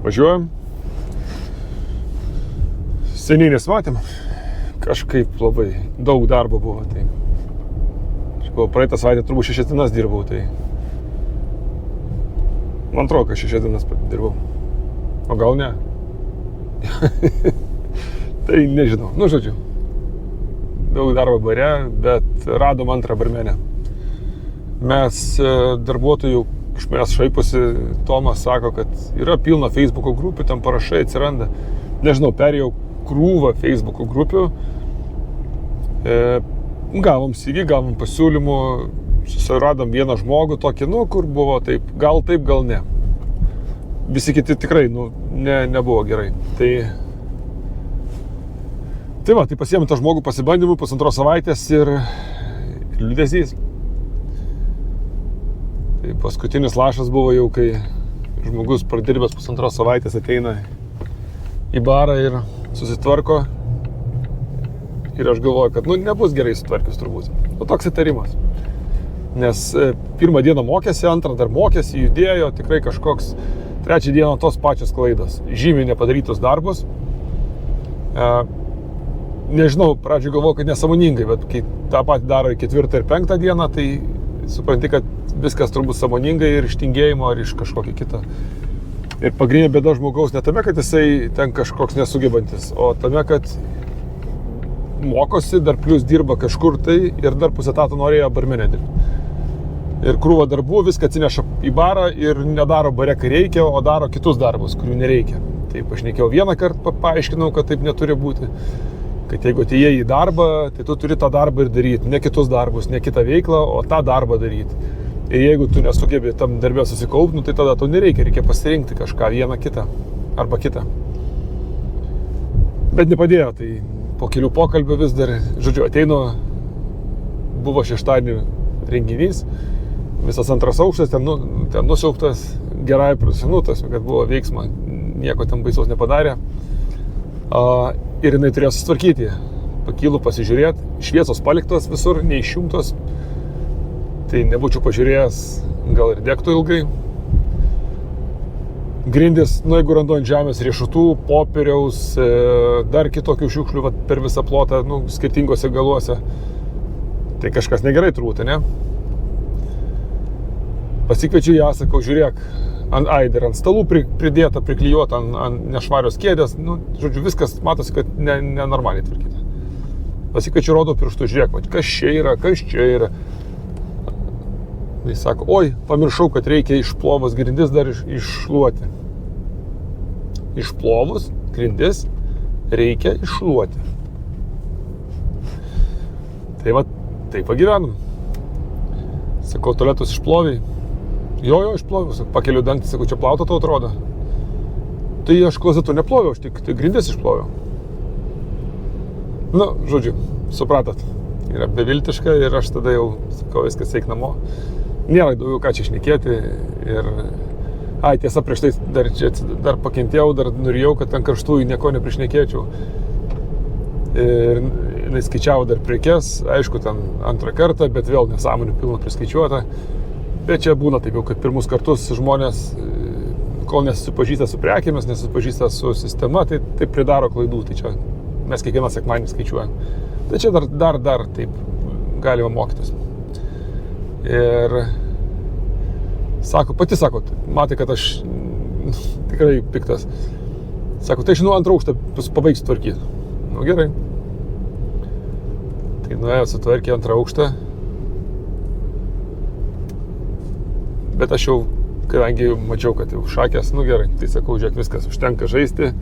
Važiuojam. Seniai nesimatėm. Kažkaip labai daug darbo buvo. Tai praeitą savaitę turbūt 6 dienas dirbau. Tai man atrodo, kad 6 dienas dirbau. O gal ne? Tai nežinau. Nu, žodžiu. Daug darbo bare, bet radom antrą barmenę. Mes darbuotojų iš manęs šaiposi, Tomas sako, kad yra pilna Facebook'o grupių, ten parašai atsiranda. Nežinau, perėjau krūvą Facebook'o grupių. Gavom CV, gavom pasiūlymų, susiradom vieną žmogų tokį, kur buvo taip, gal ne. Visi kiti tikrai, nebuvo gerai. Tai pasiėmėm tą žmogų pasibandymų 1,5 savaitės ir liūdesys. Tai paskutinis lašas buvo jau, kai žmogus pradirbęs 1,5 savaitės ateina į barą ir susitvarko. Ir aš galvoju, kad nebus gerai sutvarkius turbūt. Toks įtarimas. Nes pirmą dieną mokėsi, antrą dar mokėsi, judėjo, tikrai kažkoks, trečią dieną tos pačios klaidos. Žymiai nepadarytus darbus. Nežinau, pradžioje galvoju, kad nesąmoningai, bet kai tą patį daro į 4. ir 5. dieną, tai supranti, kad viskas turbūt sąmoningai ir iš tingėjimo ar iš kažkokio kito. Ir pagrindinė bėda žmogaus ne tame, kad jisai ten kažkoks nesugebantis, o tame, kad mokosi, dar plus dirba kažkur tai ir dar pusę etato norėjo barmenę dirbti. Ir krūva darbų viską atsineša į barą ir nedaro bare, kai reikia, o daro kitus darbus, kurių nereikia. Tai pašnekėjau vieną kartą, paaiškinau, kad taip neturi būti. Kad jeigu atėjai į darbą, tai tu turi tą darbą ir daryti, ne kitus darbus, ne kitą veiklą, o tą darbą daryti. Ir jeigu tu nesugebi tam darbę susikaupti, tai tada tau reikia pasirinkti kažką, vieną kitą arba kitą. Bet nepadėjo, tai po kelių pokalbių vis dar, žodžiu, ateinu, buvo šeštadienį renginys, visas antras aukštas, ten nusiauptas, gerai prasinutas, kad buvo veiksma, nieko ten baisaus nepadarė. Ir jinai turėjo susitvarkyti. Pakylu pasižiūrėti, šviesos paliktos visur, neišjungtos. Tai nebūčiau pažiūrėjęs, gal ir degtų ilgai. Grindis, jeigu randu ant žemės riešutų, popieriaus, dar kitokių šiukšlių per visą plotą, skirtingose galuose. Tai kažkas negerai turbūt, ne? Pasikviečiu ją, sakau, žiūrėk, ant stalų pridėta, priklijuota ant nešvarios kėdės, žodžiu, viskas matosi, kad nenormaliai tvarkyta. Pasikviečiu, rodau pirštų, žiūrėk, kas čia yra. Jis sako, oi, pamiršau, kad reikia išplovus grindis dar iššluoti. Išplovus grindis reikia iššluoti. Tai taip pagyvenom. Sakau, tualetus išploviai. Jo, išploviau, pakeliu dantį, sakau, čia plauta tau atrodo. Tai aš klozetų neploviau, aš tik grindis išploviau. Žodžiu, supratot, yra beviltiška ir aš tada jau, sakau, viskas eik namo. Nėra daugiau ką čia šnekėti ir... tiesa, prieš tai dar pakentėjau, dar nurijau, kad ten karštųjų nieko neprišnekėčiau. Ir jinai skaičiavo dar prekes, aišku, ten antrą kartą, bet vėl nesąmonių pilna priskaičiuota. Bet čia būna taip jau, kad pirmus kartus žmonės, kol nesusipažįsta su prekėmis, nesusipažįsta su sistema, tai taip pridaro klaidų. Tai čia mes kiekvieną sekmadienį skaičiuojam. Tai čia dar taip galima mokytis. Ir pati sako, matai, kad aš tikrai piktas. Sako, tai aš antrą aukštą pabaigsiu tvarkyti. Gerai. Tai nuėjo sutvarkė antrą aukštą. Bet aš jau, kadangi mačiau, kad jau šakės, gerai, tai sakau, žiūrėk, viskas, užtenka žaisti,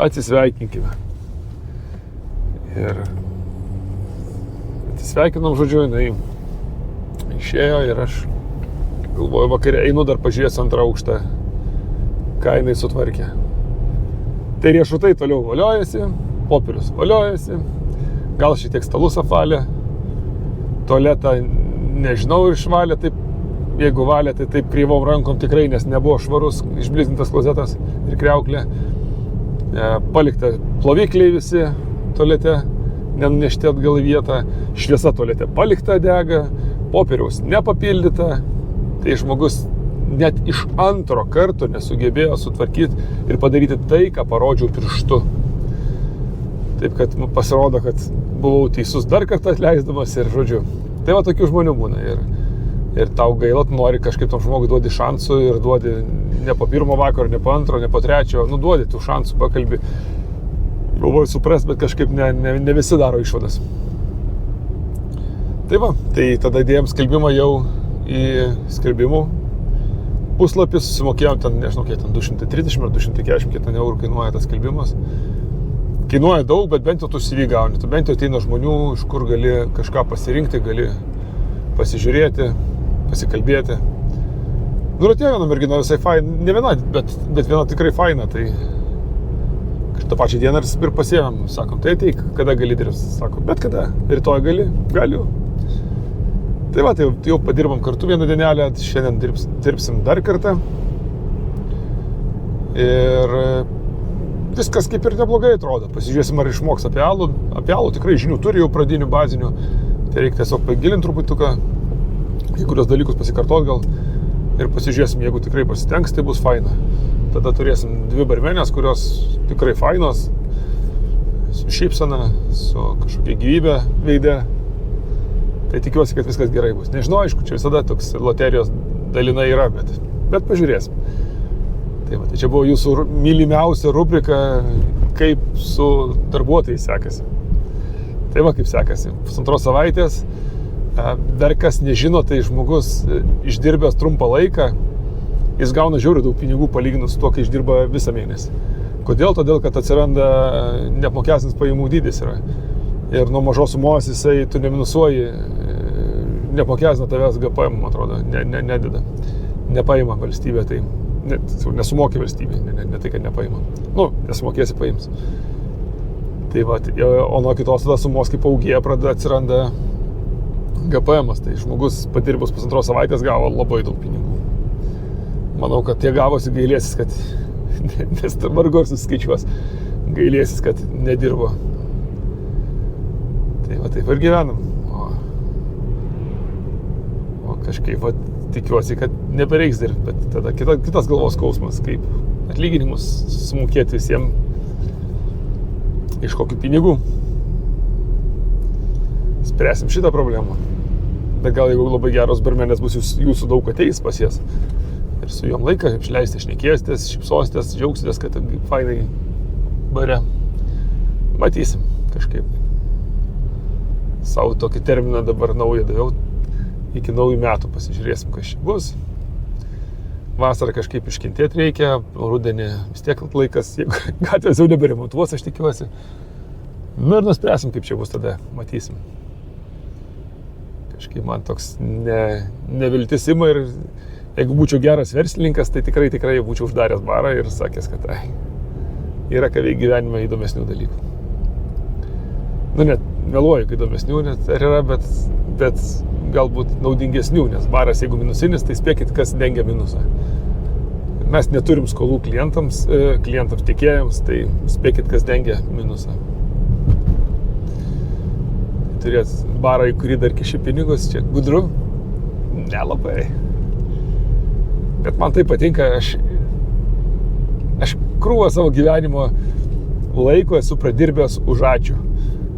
atsisveikinkime. Ir atsisveikinom, žodžiu, jinai išėjo ir aš galvoju, vakarė einu dar pažiūrėsiu antrą aukštą, ką jinai sutvarkė. Tai riešutai toliau valiojasi, popierius valiojasi, gal šiek tiek stalus apvalė, tualetą nežinau išvalė, taip, jeigu valė, tai taip kreivom rankom tikrai, nes nebuvo švarus, išblizintas klozetas ir kriauklė. Palikta plovikliai visi tualete, nenunešti atgal į vietą, šviesa tualete palikta dega, popieriaus nepapildyta, tai žmogus net iš antro karto nesugebėjo sutvarkyti ir padaryti tai, ką parodžiau pirštu. Taip, kad pasirodo, kad buvau teisus dar kartą atleisdamas ir žodžiu. Tai va, tokių žmonių būna ir tau gaila, tu nori kažkaip tam žmogui duodi šansų ir duodi ne po pirmo vakaro, ne po antro, ne po trečio, duodi tų šansų, pakalbi. Galvoju suprast, bet kažkaip ne visi daro išvadas. Tai va, tai tada dėjom skelbimą jau į skelbimų puslapį, susimokėjom ten, nežinau, kiek ten 230 ar 240 kiek ten eurų kainuoja tas skelbimas. Kainuoja daug, bet bent jau tu CV gauni, tu bent jau ateina žmonių, iš kur gali kažką pasirinkti, gali pasižiūrėti, pasikalbėti. Ir atėjo viena mergina visai faina, ne viena, bet viena tikrai faina, tai tą pačią dieną ir pasiėmėm, sakom, tai ateik, kada gali dirbti, sakom, bet kada, rytoj galiu. Tai va, tai jau padirbam kartu vieną dienelę, šiandien dirbsim dar kartą. Ir viskas kaip ir neblogai atrodo. Pasižiūrėsim, ar išmoks apie alų. Apie alų tikrai žinių turi jau pradinių, bazinių. Tai reikia tiesiog pagilinti truputuką, kai kurios dalykus pasikartot gal. Ir pasižiūrėsim, jeigu tikrai pasitengs, tai bus faina. Tada turėsim 2 barmenės, kurios tikrai fainos. Su šypsena, su kažkokia gyvybė veide. Tai tikiuosi, kad viskas gerai bus. Nežinau, aišku, čia visada toks loterijos dalinai yra, bet pažiūrėsim. Tai va, tai čia buvo jūsų mylimiausia rubrika, kaip su darbuotojais sekasi. Tai va, kaip sekasi. 1,5 savaitės. Dar kas nežino, tai žmogus išdirbęs trumpą laiką, jis gauna žiauriai daug pinigų palyginus su tuo, kai išdirba visą mėnesį. Kodėl? Todėl, kad atsiranda neapmokestinis pajamų dydis yra. Ir nuo mažos sumos jisai, tu neminusuoji, neapmokestina tavęs GPM, man atrodo, nededa. Nepaima valstybė, tai nesumokė valstybė, ne tai, kad nepaima. Nesumokėsi, paims. Tai va, o nuo kitos tada sumos kaip augėja pradeda atsiranda GPM-as, tai žmogus padirbus 1,5 savaitės gavo labai daug pinigų. Manau, kad tie gavosi gailėsis, kad, nes vargu ar suskaičiuos, gailėsis, kad nedirbo. Tai va, taip ir gyvenam. O kažkaip, va, tikiuosi, kad nebereiks dirbti, bet tada kitas galvos skausmas, kaip atlyginimus sumokėti visiems iš kokių pinigų. Spręsim šitą problemą. Bet gal jeigu labai geros barmenės bus, jūsų daug ateis pas jas. Ir su jom laiką išleisti, šnekėsitės, šypsositės, džiaugsitės, kad fainai bare. Matysim kažkaip. Savo tokį terminą dabar naują daviau. Iki naujų metų pasižiūrėsim, kas čia bus. Vasarą kažkaip iškentėti reikia, rudenį vis tiek laikas, jeigu gatvės jau neberemontuos, aš tikiuosi. Ir nuspręsim, kaip čia bus tada, matysim. Kažkaip man toks neviltis ima ir jeigu būčiau geras verslininkas, tai tikrai būčiau uždaręs barą ir sakęs, kad yra ką veikti gyvenime įdomesnių dalykų. Net meluoju, kad įdomesnių net yra, bet galbūt naudingesnių, nes baras, jeigu minusinis, tai spėkit, kas dengia minusą. Mes neturim skolų klientams tiekėjams, tai spėkit, kas dengia minusą. Turėt barą, į kurį dar kiši pinigus, čia gudru? Nelabai. Bet man tai patinka, aš krūvą savo gyvenimo laiko esu pradirbęs už ačiū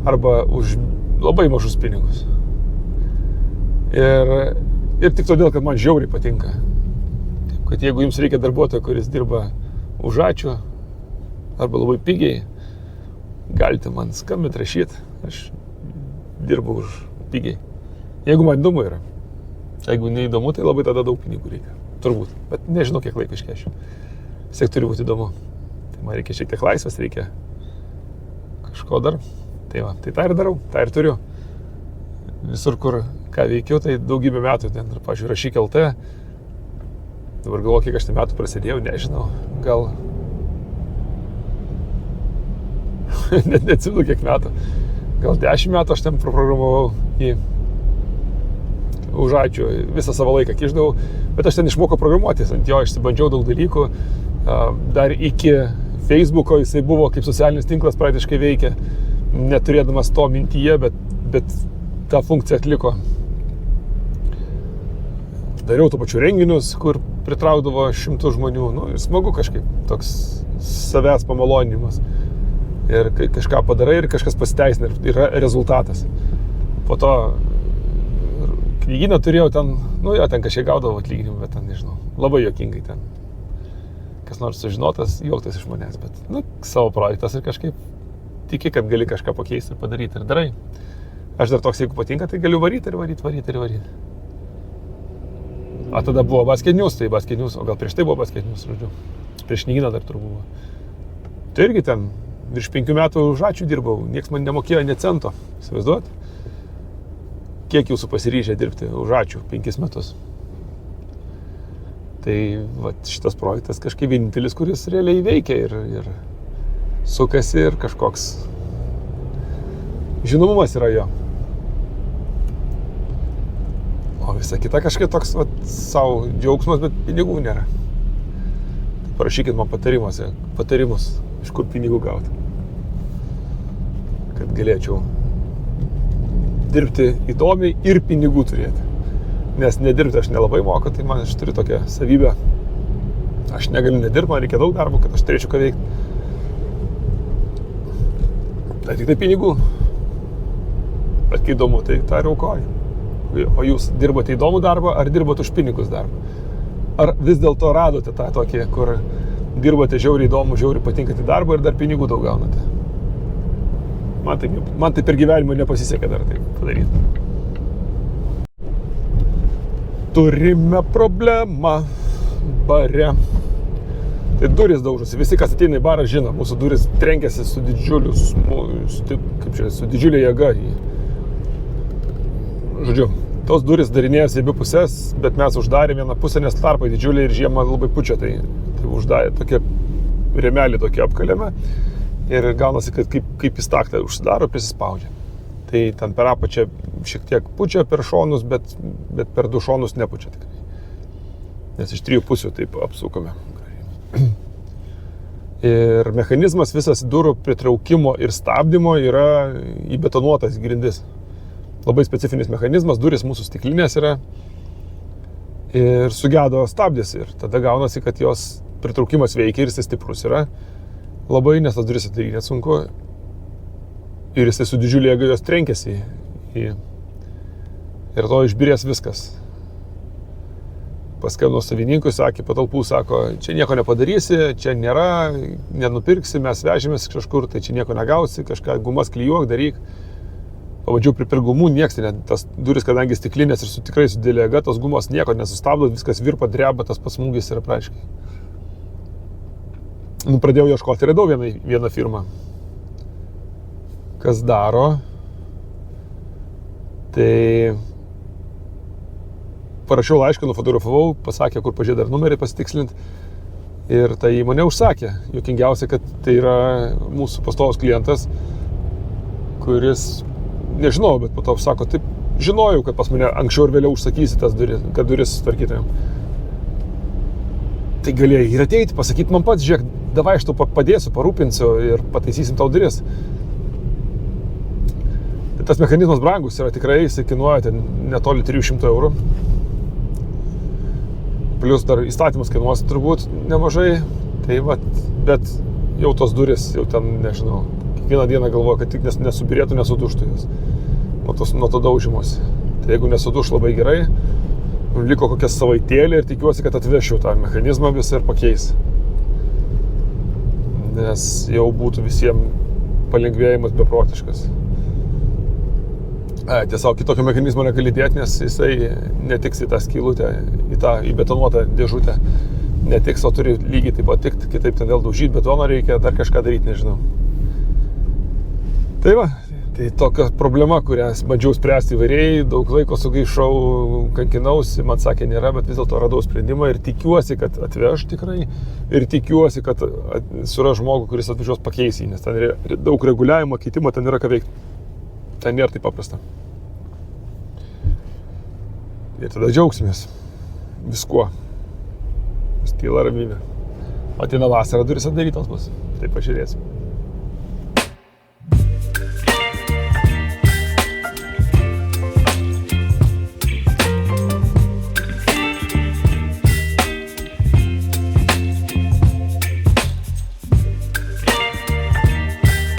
arba už labai mažus pinigus. Ir tik todėl, kad man žiauriai patinka. Taip, kad jeigu jums reikia darbuotojo, kuris dirba už ačiū arba labai pigiai, galite man skambinti, rašyti. Aš dirbu už pigiai. Jeigu man įdomu yra. Jeigu neįdomu, tai labai tada daug pinigų reikia. Turbūt. Bet nežinau, kiek laiko iškešiu. Vis tiek turi būti įdomu. Tai man reikia šiek tiek laisvės, reikia kažko dar. Tai va, tai tą ir darau, tą ir turiu. Visur, kur ką veikiu, tai daugybę metų. Ten, pavyzdžiui, Rašyk LT. Dabar galvoju, kiek aš tai metų prasidėjau, nežinau. Gal... Net neatsimenu, kiek metų. Gal 10 metų aš ten programavau į už ačiū. Visą savo laiką kišdavau. Bet aš ten išmokau programuotis. Ant jo išsibandžiau daug dalykų. Dar iki Facebooko jisai buvo kaip socialinis tinklas praktiškai veikia. Neturėdamas to mintyje, bet tą funkciją atliko. Dariau to pačiu renginius, kur pritraukdavo 100 žmonių. Nu, ir smagu kažkaip, toks savęs pamalonimas. Ir kai kažką padarai ir kažkas pasiteisina ir yra rezultatas. Po to knygyną turėjau ten, nu jo, ten kažkiek gaudavo atlyginimą, bet ten, nežinau, labai juokingai ten. Kas nors sužinotas, juoktas iš manęs, bet, nu, savo projektas ir kažkaip tiki, kad gali kažką pakeisti ir padaryti ir darai. Aš dar toks, jeigu patinka, tai galiu varyti. A tada buvo Basket News, tai Basket News, o gal prieš tai buvo Basket News, žodžiu. Prieš knygyną dar turbūt buvo. Tai irgi ten virš 5 metų už ačiū dirbau, nieks man nemokėjo nė cento, įsivaizduot? Kiek jūsų pasiryžę dirbti už ačiū 5 metus? Tai va, šitas projektas kažkaip vienintelis, kuris realiai veikia ir sukasi ir kažkoks žinomumas yra jo. O visa kita kažkaip toks va, savo džiaugsmas, bet pinigų nėra. Tai parašykit man patarimus, iš kur pinigų gauti. Kad galėčiau dirbti įdomiai ir pinigų turėti. Nes nedirbti aš nelabai moku, tai man aš turiu tokią savybę. Aš negaliu nedirbti, man reikia daug darbo, kad aš turėčiau ką veikti. Tai tik tai pinigų. Bet kai įdomu, tai tą ir aukoju. O jūs dirbote įdomų darbą, ar dirbote už pinigus darbą? Ar vis dėlto radote tą tokį, kur dirbote žiauriai įdomų, žiauriai patinkantį darbą ir dar pinigų daug gaunate? Man tai per gyvenimą nepasisekė dar taip padaryti. Turime problemą bare. Tai durys daužosi. Visi, kas ateina į barą, žino, mūsų durys trenkiasi su didžiulė jėga. Žodžiu, tos durys darinėjasi į abi pusės, bet mes uždarėm vieną pusę, nes tarpai didžiuliai ir žiemą labai pučia, tai uždarė tokie rėmelį tokį apkalėme ir gaunasi, kad kaip į staktą užsidaro, prisispaudžia. Tai ten per apačią šiek tiek pučia per šonus, bet per 2 šonus nepučia tikrai. Nes iš 3 pusių taip apsukome. Ir mechanizmas visas durų pritraukimo ir stabdymo yra įbetonuotas grindis. Labai specifinis mechanizmas, durys mūsų stiklinės yra ir sugedo stabdis ir tada gaunasi, kad jos pritraukimas veikia ir jis stiprus yra labai, nes tas durys atidaryti nesunku ir jis su didžiulė jėga jos trenkėsi ir to išbirės viskas. Paskambino savininkui, sakė, patalpų, sako, čia nieko nepadarysi, čia nėra, nenupirksi, mes vežėmės kažkur, tai čia nieko negausi, kažką gumas klijuok, daryk. Pavadžiau prie gumų, nieks, tas duris, kadangi stiklinės ir tikrai su didelė jėga, tos gumos nieko nesustabdo, viskas virpa, dreba, tas pats smūgis yra praškai. Nu, pradėjau ieškoti, radau vieną firmą, kas daro, tai parašiau laišką, nufotografavau, pasakė, kur pažiūrė dar numerį pasitikslinti ir ta įmonė užsakė. Juokingiausia, kad tai yra mūsų pastovus klientas, kuris nežinau, bet po to sako, taip, žinojau, kad pas mane anksčiau ir vėliau užsakysi tas duris, kad duris sutvarkytumėm. Tai galėjai ir ateiti, pasakyti man pats, žiūrėk, davai aš tau padėsiu, parūpinsiu ir pataisysim tau duris. Tai tas mechanizmas brangus yra tikrai, jis kainuoja netoli 300 eurų. Plius dar įstatymas kainuos turbūt nemažai, tai va, bet jau tos duris, jau ten, nežinau, kiekvieną dieną galvoju, kad tik nesubirėtų, nesuduštų jos nuo to daužimosi. Tai jeigu nesuduš labai gerai, liko kokią savaitėlį ir tikiuosi, kad atvešiu tą mechanizmą visą ir pakeis. Nes jau būtų visiems palengvėjimas beprotiškas. Tiesiog kitokio mechanizmo negali dėti, nes jisai netiks į tą skylutę, į tą įbetonuotą dėžutę. Netiks, o turi lygiai taip pat tikti, kitaip ten vėl daužyti betoną reikia, dar kažką daryti, nežinau. Tai va, tai tokia problema, kurią bandžiau spręsti įvairiai, daug laiko sugaišau, kankinausi, man sakė nėra, bet vis dėlto radau sprendimą ir tikiuosi, kad atveš tikrai ir tikiuosi, kad suras žmogų, kuris atvažiuos pakeis jį, nes ten yra daug reguliavimo, keitimo, ten yra ką veikti. Ten nėra taip paprasta. Ir tada džiaugsimės viskuo. Tyla ramybė. Ateina vasara, duris atidarytos bus. Tai pažiūrėsim.